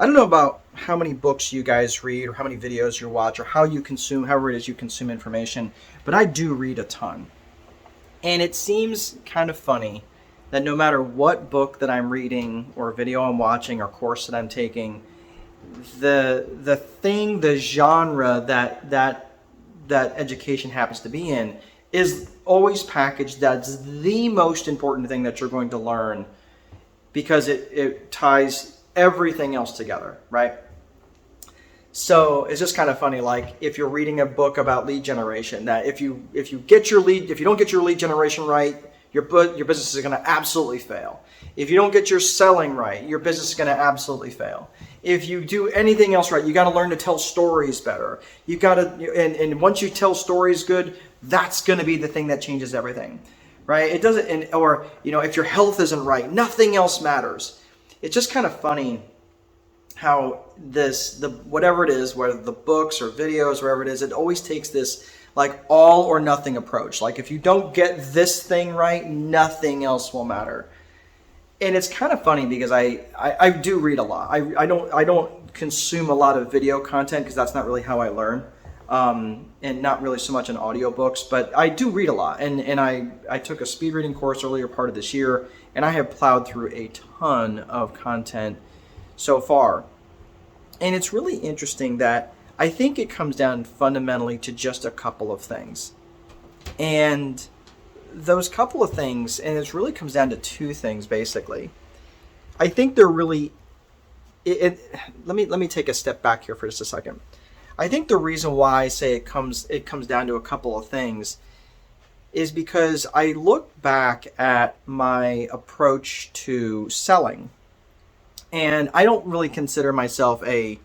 I don't know about how many books you guys read or how many videos you watch or how you consume, however it is you consume information, but I do read a ton. And it seems kind of funny that no matter what book that I'm reading or video I'm watching or course that I'm taking, the genre that education happens to be in is always packaged that's the most important thing that you're going to learn because it ties everything else together, right? So it's just kind of funny, like if you're reading a book about lead generation, that if you don't get your lead generation right, your business is going to absolutely fail. If you don't get your selling right, your business is going to absolutely fail. If you do anything else right, you got to learn to tell stories better. You got to, and once you tell stories good, that's going to be the thing that changes everything, right? It doesn't, or if your health isn't right, nothing else matters. It's just kind of funny how whatever it is, whether the books or videos, wherever it is, it always takes this like all or nothing approach. Like if you don't get this thing right, nothing else will matter. And it's kind of funny because I do read a lot. I don't consume a lot of video content because that's not really how I learn, and not really so much in audiobooks. But I do read a lot, and I took a speed reading course earlier part of this year, and I have plowed through a ton of content so far. And it's really interesting that I think it comes down fundamentally to just a couple of things. And those couple of things, and it really comes down to two things basically. I think they're really let me take a step back here for just a second. I think the reason why I say it comes down to a couple of things is because I look back at my approach to selling. And I don't really consider myself a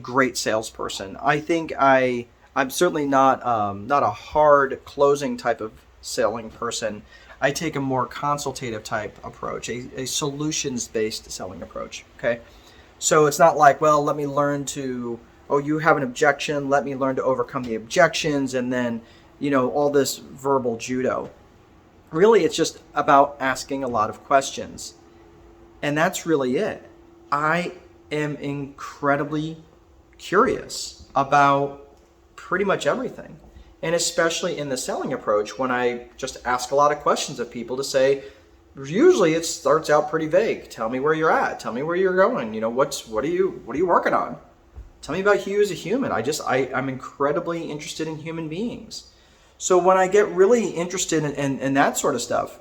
great salesperson. I think I'm certainly not a hard closing type of selling person. I take a more consultative type approach, a solutions based selling approach. Okay, so it's not like, well, let me learn to, oh, you have an objection, let me learn to overcome the objections, and then all this verbal judo. Really, it's just about asking a lot of questions. And that's really it. I am incredibly curious about pretty much everything. And especially in the selling approach, when I just ask a lot of questions of people to say, usually it starts out pretty vague. Tell me where you're at. Tell me where you're going. What are you working on? Tell me about you as a human. I'm incredibly interested in human beings. So when I get really interested in that sort of stuff,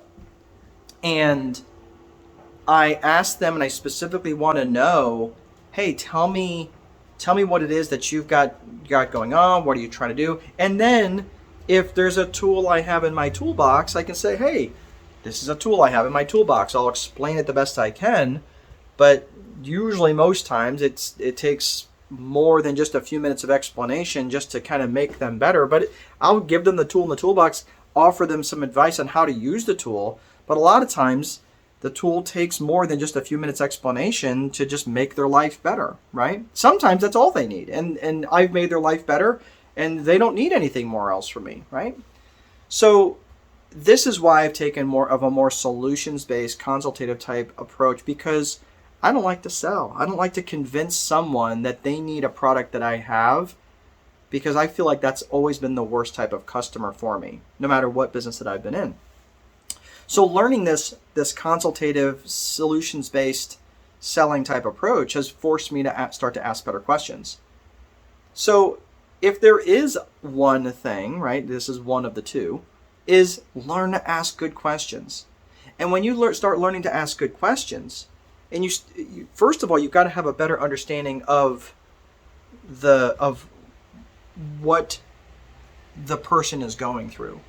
and I ask them, and I specifically want to know, hey, tell me what it is that you've got going on. What are you trying to do? And then if there's a tool I have in my toolbox, I can say, hey, this is a tool I have in my toolbox. I'll explain it the best I can. But usually most times it takes more than just a few minutes of explanation just to kind of make them better. But I'll give them the tool in the toolbox, offer them some advice on how to use the tool. But a lot of times the tool takes more than just a few minutes explanation to just make their life better, right? Sometimes that's all they need. And I've made their life better and they don't need anything more else from me, right? So this is why I've taken more of a more solutions-based consultative type approach, because I don't like to sell. I don't like to convince someone that they need a product that I have, because I feel like that's always been the worst type of customer for me, no matter what business that I've been in. So learning this consultative, solutions-based selling type approach has forced me to start to ask better questions. So if there is one thing, right, this is one of the two, is learn to ask good questions. And when you start learning to ask good questions, and you first of all, you've got to have a better understanding of what the person is going through.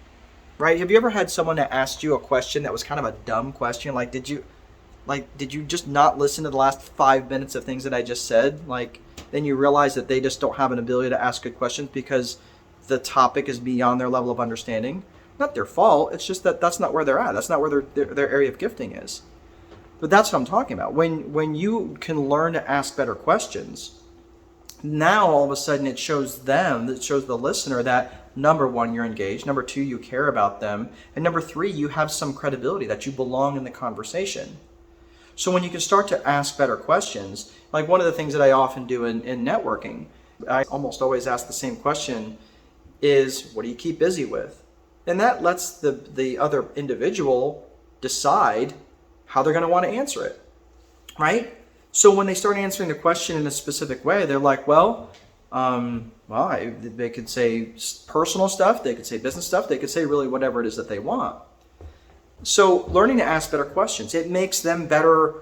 Right? Have you ever had someone that asked you a question that was kind of a dumb question? Like, did you just not listen to the last 5 minutes of things that I just said? Like, then you realize that they just don't have an ability to ask good questions because the topic is beyond their level of understanding. Not their fault. It's just that that's not where they're at. That's not where their area of gifting is. But that's what I'm talking about. When you can learn to ask better questions, now all of a sudden it shows the listener that, number one, you're engaged. Number two, you care about them. And number three, you have some credibility, that you belong in the conversation. So when you can start to ask better questions, like one of the things that I often do in networking, I almost always ask the same question is, what do you keep busy with? And that lets the other individual decide how they're going to want to answer it, right? So when they start answering the question in a specific way, they're like, they could say personal stuff, they could say business stuff, they could say really whatever it is that they want. So learning to ask better questions, it makes them better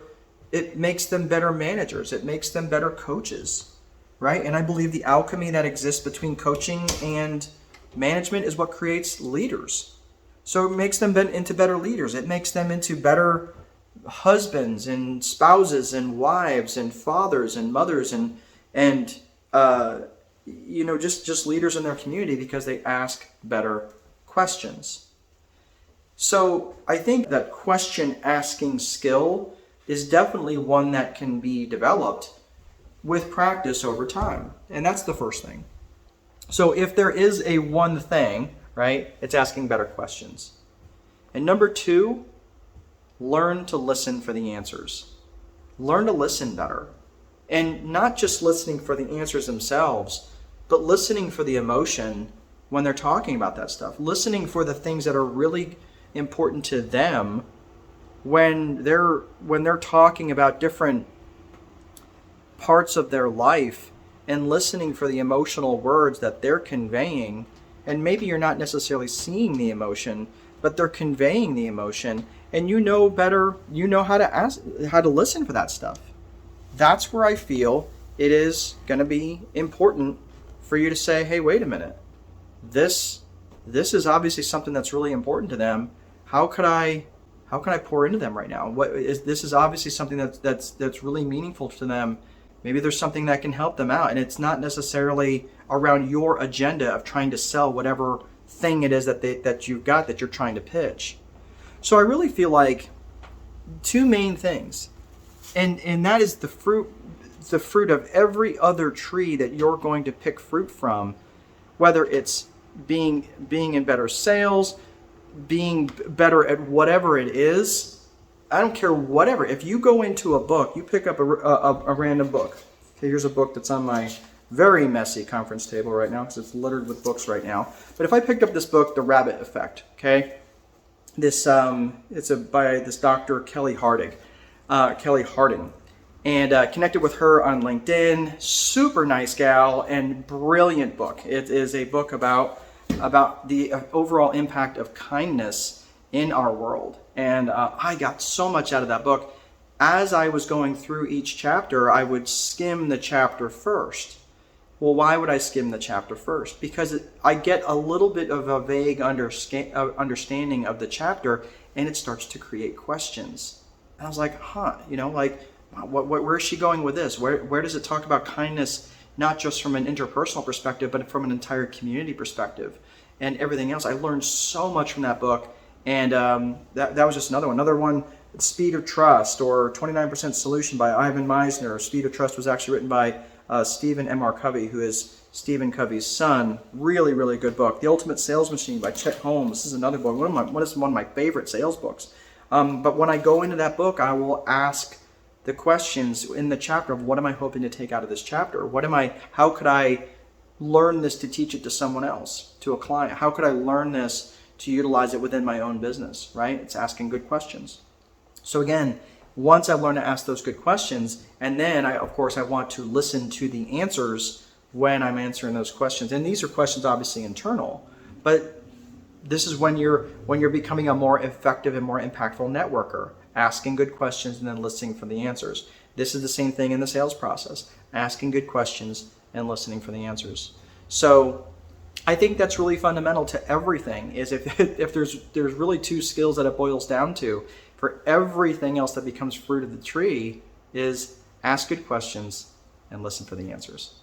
managers, it makes them better coaches, right? And I believe the alchemy that exists between coaching and management is what creates leaders. So it makes them into better leaders. It makes them into better husbands and spouses and wives and fathers and mothers and just leaders in their community because they ask better questions. So I think that question asking skill is definitely one that can be developed with practice over time. And that's the first thing. So if there is a one thing, right, it's asking better questions. And number 2, learn to listen for the answers. Learn to listen better. And not just listening for the answers themselves, but listening for the emotion when they're talking about that stuff. Listening for the things that are really important to them when they're talking about different parts of their life, and listening for the emotional words that they're conveying. And maybe you're not necessarily seeing the emotion, but they're conveying the emotion, and you know better, you know how to listen for that stuff. That's where I feel it is going to be important for you to say, hey, wait a minute. This is obviously something that's really important to them. How can I pour into them right now? This is obviously something that's really meaningful to them. Maybe there's something that can help them out, and it's not necessarily around your agenda of trying to sell whatever thing it is that you've got that you're trying to pitch. So I really feel like 2 main things, and that is the fruit of every other tree that you're going to pick fruit from, whether it's being in better sales, being better at whatever it is. I don't care, whatever. If you go into a book, you pick up a random book. Okay, here's a book that's on my very messy conference table right now because it's littered with books right now. But if I picked up this book, The Rabbit Effect, okay? It's by this Dr. Kelly Harding, and connected with her on LinkedIn. Super nice gal and brilliant book. It is a book about the overall impact of kindness in our world. And I got so much out of that book. As I was going through each chapter, I would skim the chapter first. Well, why would I skim the chapter first? Because I get a little bit of a vague understanding of the chapter, and it starts to create questions. And I was like, where is she going with this? Where does it talk about kindness, not just from an interpersonal perspective, but from an entire community perspective and everything else? I learned so much from that book. And that was just another one, Speed of Trust, or 29% Solution by Ivan Meisner. Speed of Trust was actually written by Stephen M.R. Covey, who is Stephen Covey's son. Really, really good book. The Ultimate Sales Machine by Chet Holmes. This is another book. One of my favorite sales books. But when I go into that book, I will ask the questions in the chapter of, what am I hoping to take out of this chapter? How could I learn this to teach it to someone else, to a client? How could I learn this to utilize it within my own business, right? It's asking good questions. So again, once I've learned to ask those good questions, and then I want to listen to the answers when I'm answering those questions. And these are questions obviously internal, but this is when you're becoming a more effective and more impactful networker, asking good questions and then listening for the answers. This is the same thing in the sales process, asking good questions and listening for the answers. So I think that's really fundamental to everything, is if there's really 2 skills that it boils down to for everything else that becomes fruit of the tree, is ask good questions and listen for the answers.